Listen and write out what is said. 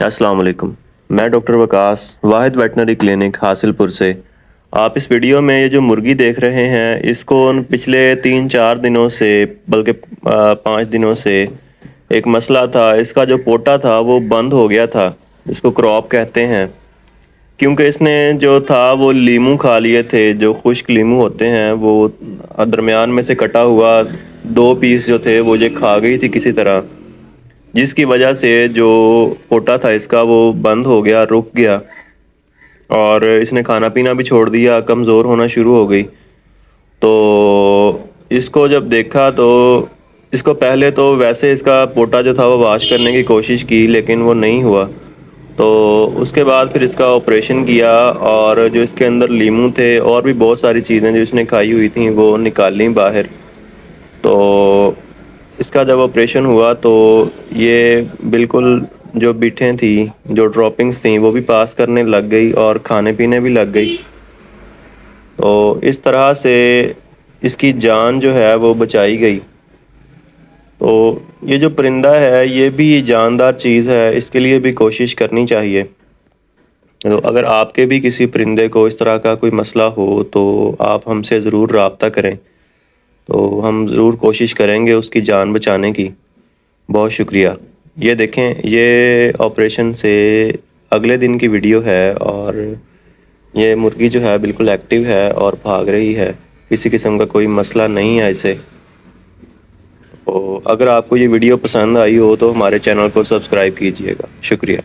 السلام علیکم، میں ڈاکٹر وکاس واحد ویٹنری کلینک حاصل پور سے۔ آپ اس ویڈیو میں یہ جو مرغی دیکھ رہے ہیں اس کو پچھلے 3-4 دنوں سے بلکہ 5 دنوں سے ایک مسئلہ تھا۔ اس کا جو پوٹا تھا وہ بند ہو گیا تھا، اس کو کراپ کہتے ہیں، کیونکہ اس نے جو تھا وہ لیمو کھا لیے تھے، جو خشک لیمو ہوتے ہیں وہ درمیان میں سے کٹا ہوا 2 پیس جو تھے وہ یہ کھا گئی تھی کسی طرح، جس کی وجہ سے جو پوٹا تھا اس کا وہ بند ہو گیا، رک گیا، اور اس نے کھانا پینا بھی چھوڑ دیا، کمزور ہونا شروع ہو گئی۔ تو اس کو جب دیکھا تو اس کو پہلے تو ویسے اس کا پوٹا جو تھا وہ واش کرنے کی کوشش کی لیکن وہ نہیں ہوا، تو اس کے بعد پھر اس کا آپریشن کیا، اور جو اس کے اندر لیمو تھے اور بھی بہت ساری چیزیں جو اس نے کھائی ہوئی تھیں وہ نکالیں باہر۔ تو اس کا جب آپریشن ہوا تو یہ بالکل جو بٹھیں تھیں، جو ڈراپنگز تھیں وہ بھی پاس کرنے لگ گئی اور کھانے پینے بھی لگ گئی۔ تو اس طرح سے اس کی جان جو ہے وہ بچائی گئی۔ تو یہ جو پرندہ ہے یہ بھی جاندار چیز ہے، اس کے لیے بھی کوشش کرنی چاہیے۔ تو اگر آپ کے بھی کسی پرندے کو اس طرح کا کوئی مسئلہ ہو تو آپ ہم سے ضرور رابطہ کریں، تو ہم ضرور کوشش کریں گے اس کی جان بچانے کی۔ بہت شکریہ۔ یہ دیکھیں، یہ آپریشن سے اگلے دن کی ویڈیو ہے، اور یہ مرغی جو ہے بالکل ایکٹیو ہے اور بھاگ رہی ہے، کسی قسم کا کوئی مسئلہ نہیں ہے اسے۔ تو اگر آپ کو یہ ویڈیو پسند آئی ہو تو ہمارے چینل کو سبسکرائب کیجئے گا۔ شکریہ۔